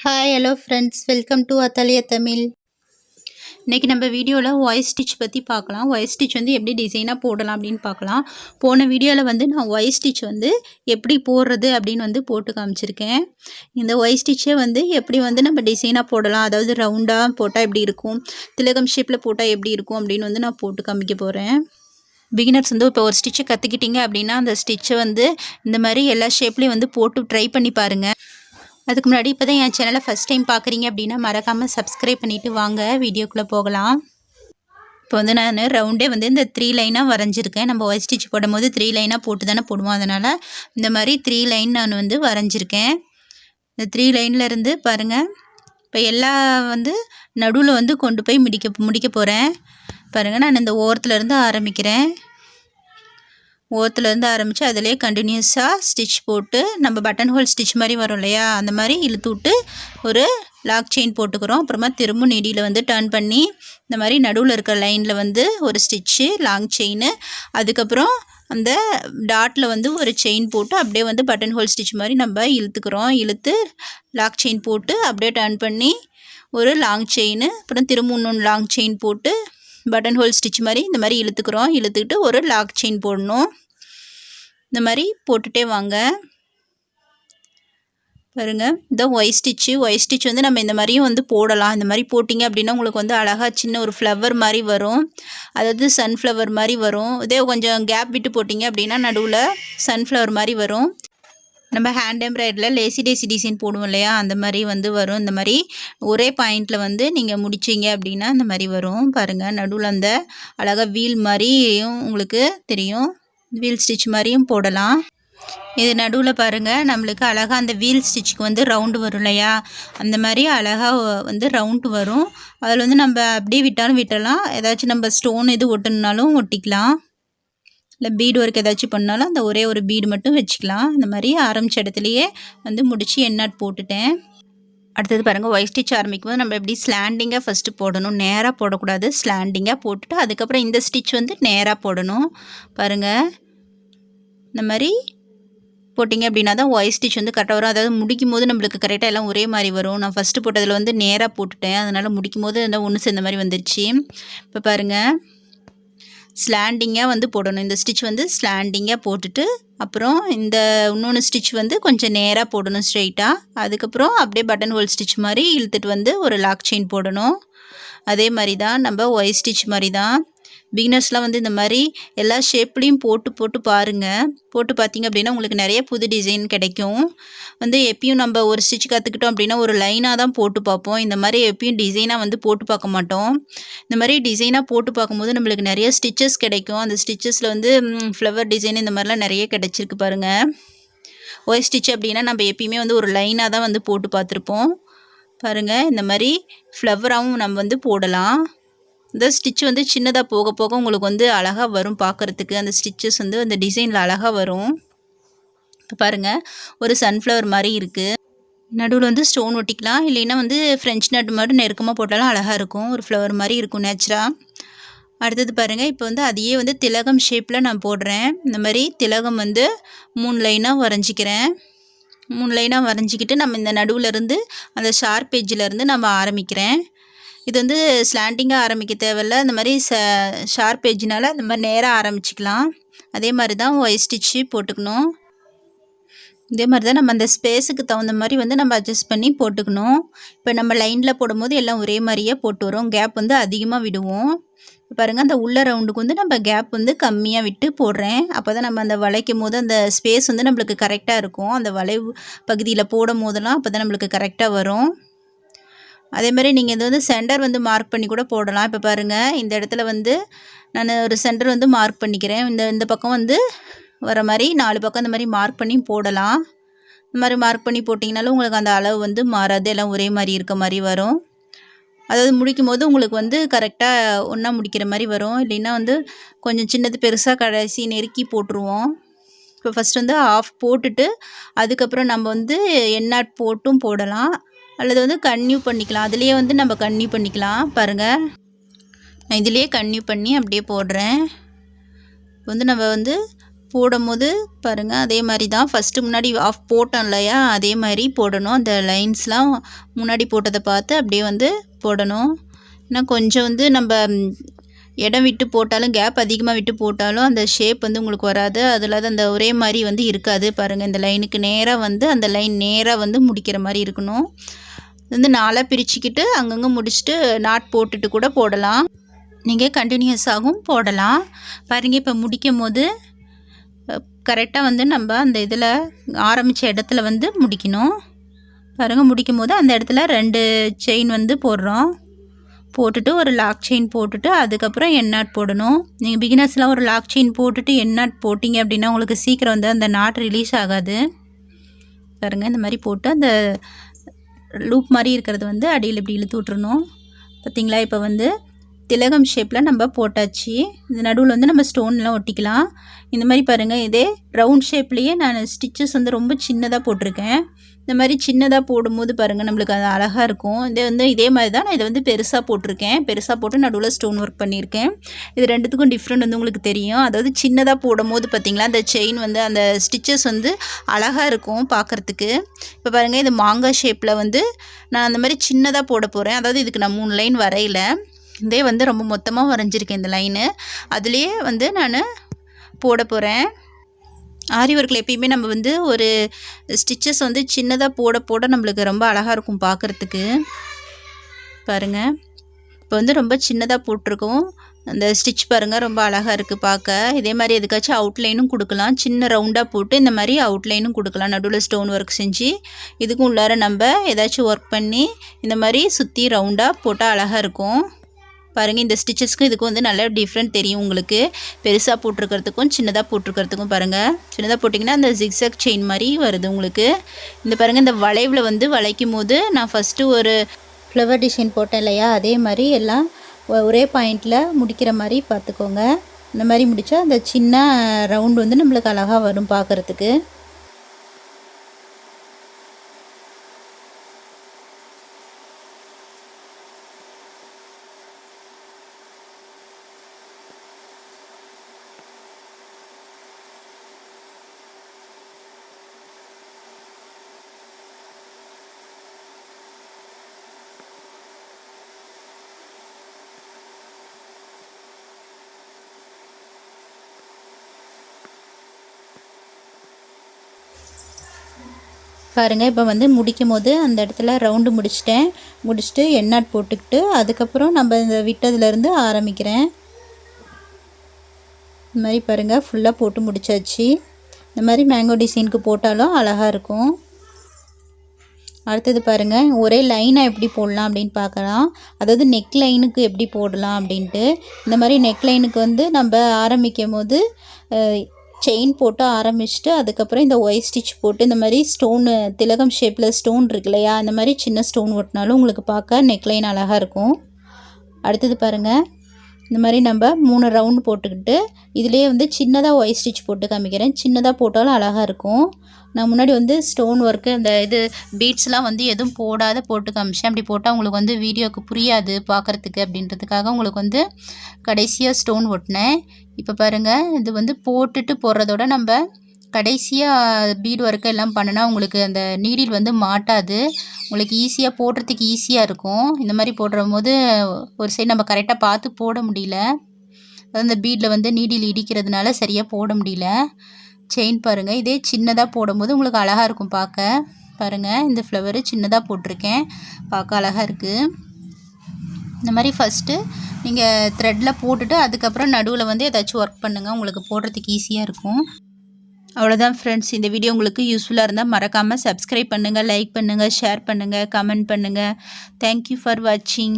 Hi hello friends, welcome to Athalia Tamil. இன்றைக்கி நம்ம வீடியோவில் ஒயர் ஸ்டிச் பற்றி பார்க்கலாம். ஒயர் ஸ்டிச் வந்து எப்படி டிசைனாக போடலாம் அப்படின்னு பார்க்கலாம். போன வீடியோவில் வந்து நான் ஒயர் ஸ்டிச் வந்து எப்படி போடுறது அப்படின்னு வந்து போட்டு காமிச்சிருக்கேன். இந்த ஒயர் ஸ்டிச்சை வந்து எப்படி வந்து நம்ம டிசைனாக போடலாம், அதாவது ரவுண்டாக போட்டால் எப்படி இருக்கும், திலகம் ஷேப்பில் போட்டால் எப்படி இருக்கும் அப்படின்னு வந்து நான் போட்டு காமிக்க போகிறேன். பிகினர்ஸ் வந்து இப்போ ஒரு ஸ்டிச்சை கற்றுக்கிட்டீங்க அப்படின்னா அந்த ஸ்டிச்சை வந்து இந்த மாதிரி எல்லா ஷேப்லேயும் வந்து போட்டு ட்ரை பண்ணி பாருங்கள். அதுக்கு முன்னாடி இப்போ தான் என் சேனலை ஃபஸ்ட் டைம் பார்க்குறீங்க அப்படின்னா மறக்காமல் சப்ஸ்கிரைப் பண்ணிவிட்டு வாங்க, வீடியோக்குள்ளே போகலாம். இப்போ வந்து நான் ரவுண்டே வந்து இந்த 3 லைனாக வரைஞ்சிருக்கேன். நம்ம ஒயர் ஸ்டிச் போடும்போது 3 லைனாக போட்டு தானே போடுவோம், அதனால் இந்த மாதிரி 3 லைன் நான் வந்து வரைஞ்சிருக்கேன். இந்த 3 லைன்லேருந்து பாருங்கள், இப்போ எல்லா வந்து நடுவில் வந்து கொண்டு போய் முடிக்க போகிறேன். பாருங்கள், நான் இந்த ஓரத்துலேருந்து ஆரம்பிக்கிறேன். ஓரத்துலேருந்து ஆரம்பித்து அதிலே கண்டினியூஸாக ஸ்டிச் போட்டு நம்ம பட்டன் ஹோல் ஸ்டிச் மாதிரி வரும் இல்லையா, அந்த மாதிரி இழுத்து விட்டு ஒரு லாக் செயின் போட்டுக்கிறோம். அப்புறமா திரும்ப நீடியில் வந்து டர்ன் பண்ணி இந்த மாதிரி நடுவில் இருக்கிற லைனில் வந்து ஒரு ஸ்டிச்சு லாங் செயின், அதுக்கப்புறம் அந்த டாட்டில் வந்து ஒரு செயின் போட்டு அப்படியே வந்து பட்டன் ஹோல் ஸ்டிச் மாதிரி நம்ம இழுத்துக்கிறோம். இழுத்து லாக் செயின் போட்டு அப்படியே டர்ன் பண்ணி ஒரு லாங் செயின், அப்புறம் திரும்ப இன்னொன்று லாங் செயின் போட்டு பட்டன் ஹோல் ஸ்டிச் மாதிரி இந்த மாதிரி இழுத்துக்கிறோம். இழுத்துக்கிட்டு ஒரு லாக் செயின் போடணும். இந்த மாதிரி போட்டுகிட்டே வாங்க. பாருங்கள், இந்த ஒயர் ஸ்டிச் வந்து நம்ம இந்த மாதிரியும் வந்து போடலாம். இந்த மாதிரி போட்டிங்க அப்படின்னா உங்களுக்கு வந்து அழகாக சின்ன ஒரு ஃப்ளவர் மாதிரி வரும், அதாவது சன்ஃப்ளவர் மாதிரி வரும். இதே கொஞ்சம் கேப் விட்டு போட்டிங்க அப்படின்னா நடுவில் சன்ஃப்ளவர் மாதிரி வரும். நம்ம ஹேண்ட் எம்ப்ராய்டரியில் லேசி டேசி டிசைன் போடுவோம் இல்லையா, அந்த மாதிரி வந்து வரும். இந்த மாதிரி ஒரே பாயிண்டில் வந்து நீங்கள் முடிச்சிங்க அப்படின்னா இந்த மாதிரி வரும். பாருங்கள், நடுவில் அந்த அழகாக வீல் மாதிரியும் உங்களுக்கு தெரியும், வீல் ஸ்டிச் மாதிரியும் போடலாம். இது நடுவில் பாருங்கள், நம்மளுக்கு அழகாக அந்த வீல் ஸ்டிச்சுக்கு வந்து ரவுண்டு வரும் இல்லையா, அந்த மாதிரி அழகாக வந்து ரவுண்டு வரும். அதில் வந்து நம்ம அப்படியே விட்டாலும் விட்டலாம், ஏதாச்சும் நம்ம ஸ்டோன் இது ஒட்டணுனாலும் ஒட்டிக்கலாம், இல்லை பீடு ஒர்க் ஏதாச்சும் பண்ணாலும் அந்த ஒரே ஒரு பீடு மட்டும் வச்சுக்கலாம். இந்த மாதிரி ஆரம்பித்த இடத்துலையே வந்து முடித்து எண்ணாட் போட்டுட்டேன். அடுத்தது பாருங்கள், ஒயர் ஸ்டிச் ஆரம்பிக்கும் போது நம்ம எப்படி ஸ்லாண்டிங்காக ஃபஸ்ட்டு போடணும், நேராக போடக்கூடாது, ஸ்லாண்டிங்காக போட்டுட்டு அதுக்கப்புறம் இந்த ஸ்டிச் வந்து நேராக போடணும். பாருங்கள், இந்த மாதிரி போட்டிங்க அப்படின்னா தான் ஒயர் ஸ்டிச் வந்து கரெக்டாக வரும். அதாவது முடிக்கும் போது நம்மளுக்கு கரெக்டாக எல்லாம் ஒரே மாதிரி வரும். நான் ஃபஸ்ட்டு போட்டதில் வந்து நேராக போட்டுட்டேன், அதனால் முடிக்கும் போது அந்த ஒன்று சேர்ந்த மாதிரி வந்துருச்சு. இப்போ பாருங்கள், ஸ்லாண்டிங்காக வந்து போடணும். இந்த ஸ்டிச் வந்து ஸ்லாண்டிங்காக போட்டுட்டு அப்புறம் இந்த இன்னொன்று ஸ்டிச் வந்து கொஞ்சம் நேராக போடணும் ஸ்ட்ரெயிட்டாக. அதுக்கப்புறம் அப்படியே பட்டன் ஹோல் ஸ்டிச் மாதிரி இழுத்துட்டு வந்து ஒரு லாக் செயின் போடணும். அதே மாதிரி தான் நம்ம ஒயர் ஸ்டிச் மாதிரி தான். பிகினர்ஸ்லாம் வந்து இந்த மாதிரி எல்லா ஷேப்லேயும் போட்டு பாருங்கள். போட்டு பார்த்தீங்க அப்படின்னா உங்களுக்கு நிறைய புது டிசைன் கிடைக்கும். வந்து எப்பயும் நம்ம ஒரு ஸ்டிச் கற்றுக்கிட்டோம் அப்படின்னா ஒரு லைனாக தான் போட்டு பார்ப்போம். இந்த மாதிரி எப்பயும் டிசைனாக வந்து போட்டு பார்க்க மாட்டோம். இந்த மாதிரி டிசைனாக போட்டு பார்க்கும்போது நம்மளுக்கு நிறைய ஸ்டிச்சஸ் கிடைக்கும். அந்த ஸ்டிச்சஸில் வந்து ஃப்ளவர் டிசைன் இந்த மாதிரிலாம் நிறைய கிடைச்சிருக்கு பாருங்கள். ஒயர் ஸ்டிச் அப்படின்னா நம்ம எப்பயுமே வந்து ஒரு லைனாக தான் வந்து போட்டு பார்த்துருப்போம். பாருங்கள், இந்த மாதிரி ஃப்ளவராகவும் நம்ம வந்து போடலாம். இந்த ஸ்டிச் வந்து சின்னதாக போக போக உங்களுக்கு வந்து அழகாக வரும் பார்க்குறதுக்கு. அந்த ஸ்டிச்சஸ் வந்து அந்த டிசைனில் அழகாக வரும். இப்போ பாருங்கள், ஒரு சன்ஃப்ளவர் மாதிரி இருக்குது. நடுவில் வந்து ஸ்டோன் ஒட்டிக்கலாம், இல்லைன்னா வந்து ஃப்ரெஞ்ச் நட் மட்டும் நெருக்கமாக போட்டாலும் அழகாக இருக்கும், ஒரு ஃப்ளவர் மாதிரி இருக்கும் நேச்சுராக. அடுத்தது பாருங்கள், இப்போ வந்து அதையே வந்து திலகம் ஷேப்பில் நான் போடுறேன். இந்த மாதிரி திலகம் வந்து 3 லைனாக வரைஞ்சிக்கிறேன். 3 லைனாக வரைஞ்சிக்கிட்டு நம்ம இந்த நடுவில் இருந்து அந்த ஷார்ப் எட்ஜிலேருந்து நம்ம ஆரம்பிக்கிறேன். இது வந்து ஸ்லாண்டிங்காக ஆரம்பிக்க தேவையில்ல, இந்த மாதிரி ஷார்ப் எட்ஜினால் இந்த மாதிரி நேராக ஆரம்பிச்சிக்கலாம். அதே மாதிரி தான் ஒயர் ஸ்டிச்சு போட்டுக்கணும். இதே மாதிரி தான் நம்ம அந்த ஸ்பேஸுக்கு தகுந்த மாதிரி வந்து நம்ம அட்ஜஸ்ட் பண்ணி போட்டுக்கணும். இப்போ நம்ம லைனில் போடும்போது எல்லாம் ஒரே மாதிரியே போட்டு வரும், கேப் வந்து அதிகமாக விடுவோம். பாருங்கள், அந்த உள்ள ரவுண்டுக்கு வந்து நம்ம கேப் வந்து கம்மியாக விட்டு போடுறேன். அப்போ தான் நம்ம அந்த வளைக்கும் போது அந்த ஸ்பேஸ் வந்து நம்மளுக்கு கரெக்டாக இருக்கும். அந்த வளைவு பகுதியில் போடும் போதெல்லாம் அப்போ தான் நம்மளுக்கு கரெக்டாக வரும். அதே மாதிரி நீங்கள் இது வந்து சென்டர் வந்து மார்க் பண்ணி கூட போடலாம். இப்போ பாருங்கள், இந்த இடத்துல வந்து நான் ஒரு சென்டர் வந்து மார்க் பண்ணிக்கிறேன். இந்த பக்கம் வந்து வர மாதிரி 4 பக்கம் இந்த மாதிரி மார்க் பண்ணி போடலாம். இந்த மாதிரி மார்க் பண்ணி போட்டிங்கனாலும் உங்களுக்கு அந்த அளவு வந்து மாறாது, எல்லாம் ஒரே மாதிரி இருக்க மாதிரி வரும். அதாவது முடிக்கும் போது உங்களுக்கு வந்து கரெக்டாக ஒன்றா முடிக்கிற மாதிரி வரும். இல்லைன்னா வந்து கொஞ்சம் சின்னது பெருசாக கடைசி நெருக்கி போட்டுருவோம். இப்போ ஃபஸ்ட் வந்து ஆஃப் போட்டுட்டு அதுக்கப்புறம் நம்ம வந்து எண்ணாட் போட்டும் போடலாம், அல்லது வந்து கன்டினியூ பண்ணிக்கலாம். அதுலேயே வந்து நம்ம கன்டினியூ பண்ணிக்கலாம். பாருங்கள், நான் இதிலேயே கன்டினியூ பண்ணி அப்படியே போடுறேன். வந்து நம்ம வந்து போடும்போது பாருங்கள் அதே மாதிரி தான் ஃபஸ்ட்டு முன்னாடி ஆஃப் போட்டோம் இல்லையா, அதே மாதிரி போடணும். அந்த லைன்ஸ்லாம் முன்னாடி போட்டதை பார்த்து அப்படியே வந்து போடணும். ஏன்னா கொஞ்சம் வந்து நம்ம இடம் விட்டு போட்டாலும், கேப் அதிகமாக விட்டு போட்டாலும் அந்த ஷேப் வந்து உங்களுக்கு வராது. அதில் அந்த ஒரே மாதிரி வந்து இருக்காது. பாருங்கள் இந்த லைனுக்கு நேராக வந்து அந்த லைன் நேராக வந்து முடிக்கிற மாதிரி இருக்கணும். வந்து 4 பிரிச்சுக்கிட்டு அங்கங்கே முடிச்சுட்டு நாட் போட்டுட்டு கூட போடலாம். நீங்கள் கண்டினியூஸாகவும் போடலாம். பாருங்கள் இப்போ முடிக்கும் போது கரெக்டாக வந்து நம்ம அந்த இதில் ஆரம்பித்த இடத்துல வந்து முடிக்கணும். பாருங்கள் முடிக்கும் போது அந்த இடத்துல 2 செயின் வந்து போடுறோம். போட்டுட்டு ஒரு லாக் செயின் போட்டுட்டு அதுக்கப்புறம் என் நாட் போடணும். நீங்கள் பிகினர்ஸ்லாம் ஒரு லாக் செயின் போட்டுட்டு என் நாட் போட்டிங்க அப்படின்னா உங்களுக்கு சீக்கிரம் வந்து அந்த நாட் ரிலீஸ் ஆகாது. பாருங்கள் இந்த மாதிரி போட்டு அந்த லூப் மாதிரி இருக்கிறது வந்து அடியில் இப்படி இழுத்து விட்டுறணும். பார்த்திங்களா இப்போ வந்து திலகம் ஷேப்பில் நம்ம போட்டாச்சு. இந்த நடுவில் வந்து நம்ம ஸ்டோன்லாம் ஒட்டிக்கலாம். இந்த மாதிரி பாருங்கள் இதே ரவுண்ட் ஷேப்லேயே நான் ஸ்டிச்சஸ் வந்து ரொம்ப சின்னதாக போட்டிருக்கேன். இந்த மாதிரி சின்னதாக போடும்போது பாருங்கள் நம்மளுக்கு அது அழகாக இருக்கும். இதே மாதிரி தான் நான் இதை வந்து பெருசாக போட்டிருக்கேன். பெருசாக போட்டு நடுவில் ஸ்டோன் ஒர்க் பண்ணியிருக்கேன். இது ரெண்டுத்துக்கும் டிஃப்ரெண்ட் வந்து உங்களுக்கு தெரியும். அதாவது சின்னதாக போடும்போது பார்த்திங்களா அந்த செயின் வந்து அந்த ஸ்டிச்சஸ் வந்து அழகாக இருக்கும் பார்க்குறதுக்கு. இப்போ பாருங்கள் இது மாங்காய் ஷேப்பில் வந்து நான் அந்த மாதிரி சின்னதாக போட போகிறேன். அதாவது இதுக்கு நான் 3 லைன் வரையில, இதே வந்து ரொம்ப மொத்தமாக வரைஞ்சிருக்கேன் இந்த லைனு. அதுலேயே வந்து நான் போட போகிறேன். ஆரி ஒர்க்கில் எப்பயுமே நம்ம வந்து ஒரு ஸ்டிச்சஸ் வந்து சின்னதாக போட போட நம்மளுக்கு ரொம்ப அழகாக இருக்கும் பார்க்குறதுக்கு. பாருங்கள் இப்போ வந்து ரொம்ப சின்னதாக போட்டிருக்கோம். அந்த ஸ்டிச் பாருங்கள் ரொம்ப அழகாக இருக்குது பார்க்க. இதே மாதிரி எதுக்காச்சும் அவுட்லைனும் கொடுக்கலாம். சின்ன ரவுண்டாக போட்டு இந்த மாதிரி அவுட்லைனும் கொடுக்கலாம். நடுவில் ஸ்டோன் ஒர்க் செஞ்சு இதுக்கும் உள்ளார நம்ம ஏதாச்சும் ஒர்க் பண்ணி இந்த மாதிரி சுற்றி ரவுண்டாக போட்டால் அழகாக இருக்கும். பாருங்கள் இந்த ஸ்டிச்சஸ்க்கும் இதுக்கும் வந்து நல்லா டிஃப்ரெண்ட் தெரியும் உங்களுக்கு. பெருசாக போட்டிருக்கிறதுக்கும் சின்னதாக போட்டிருக்கிறதுக்கும் பாருங்கள். சின்னதாக போட்டிங்கன்னா அந்த ஜிக்ஸாக் செயின் மாதிரி வருது உங்களுக்கு. இந்த பாருங்கள் இந்த வளைவில் வந்து வளைக்கும் போது நான் ஃபஸ்ட்டு ஒரு ஃப்ளவர் டிசைன் போட்டேன் இல்லையா, அதே மாதிரி எல்லாம் ஒரே பாயிண்டில் முடிக்கிற மாதிரி பார்த்துக்கோங்க. இந்த மாதிரி முடித்தா அந்த சின்ன ரவுண்டு வந்து நம்மளுக்கு அழகாக வரும் பார்க்குறதுக்கு. பாருங்கள் இப்போ வந்து முடிக்கும் போது அந்த இடத்துல ரவுண்டு முடிச்சுட்டு என் நாட் போட்டுக்கிட்டு அதுக்கப்புறம் நம்ம இந்த விட்டதுலேருந்து ஆரம்பிக்கிறேன். இந்த மாதிரி பாருங்கள் ஃபுல்லாக போட்டு முடிச்சாச்சு. இந்த மாதிரி மேங்கோ டிசைனுக்கு போட்டாலும் அழகாக இருக்கும். அடுத்தது பாருங்கள் ஒரே லைனாக எப்படி போடலாம் அப்படின்னு பார்க்கலாம். அதாவது நெக் லைனுக்கு எப்படி போடலாம் அப்படின்ட்டு. இந்த மாதிரி நெக் லைனுக்கு வந்து நம்ம ஆரம்பிக்கும் போது செயின் போட்டு ஆரம்பிச்சுட்டு அதுக்கப்புறம் இந்த ஒயிட் ஸ்டிச் போட்டு இந்த மாதிரி ஸ்டோனு திலகம் ஷேப்பில் ஸ்டோன் இருக்கு இல்லையா, இந்த மாதிரி சின்ன ஸ்டோன் ஒட்டினாலும் உங்களுக்கு பார்க்க நெக்லைன் அழகாக இருக்கும். அடுத்தது பாருங்கள் இந்த மாதிரி நம்ம 3 ரவுண்டு போட்டுக்கிட்டு இதுலேயே வந்து சின்னதாக ஒயிட் ஸ்டிச் போட்டு காமிக்கிறேன். சின்னதாக போட்டாலும் அழகாக இருக்கும். நான் முன்னாடி வந்து ஸ்டோன் ஒர்க்கு அந்த பீட்ஸ்லாம் வந்து எதுவும் போட்டு காமிச்சேன். அப்படி போட்டால் உங்களுக்கு வந்து வீடியோவுக்கு புரியாது பார்க்குறதுக்கு அப்படின்றதுக்காக உங்களுக்கு வந்து கடைசியாக ஸ்டோன் ஒட்டினேன். இப்போ பாருங்கள் இது வந்து போட்டுட்டு போடுறதோட நம்ம கடைசியாக பீட் ஒர்க்கு எல்லாம் பண்ணினா உங்களுக்கு அந்த நீடில் வந்து மாட்டாது. உங்களுக்கு ஈஸியாக போடுறதுக்கு ஈஸியாக இருக்கும். இந்த மாதிரி போடும்போது ஒரு சைடு நம்ம கரெக்டாக பார்த்து போட முடியல. அதாவது இந்த பீடில் வந்து நீடில் இடிக்கிறதுனால சரியாக போட முடியல. செயின் பாருங்கள் இதே சின்னதாக போடும்போது உங்களுக்கு அழகாக இருக்கும் பார்க்க. பாருங்கள் இந்த ஃப்ளவரு சின்னதாக போட்டிருக்கேன், பார்க்க அழகாக இருக்குது. இந்த மாதிரி ஃபஸ்ட்டு நீங்கள் த்ரெட்டில் போட்டுட்டு அதுக்கப்புறம் நடுவில் வந்து ஏதாச்சும் ஒர்க் பண்ணுங்கள், உங்களுக்கு போடுறதுக்கு ஈஸியாக இருக்கும். அவ்வளோதான் ஃப்ரெண்ட்ஸ். இந்த வீடியோ உங்களுக்கு யூஸ்ஃபுல்லாக இருந்தால் மறக்காமல் சப்ஸ்கிரைப் பண்ணுங்கள், லைக் பண்ணுங்கள், ஷேர் பண்ணுங்கள், கமெண்ட் பண்ணுங்கள். தேங்க்யூ ஃபார் வாட்சிங்.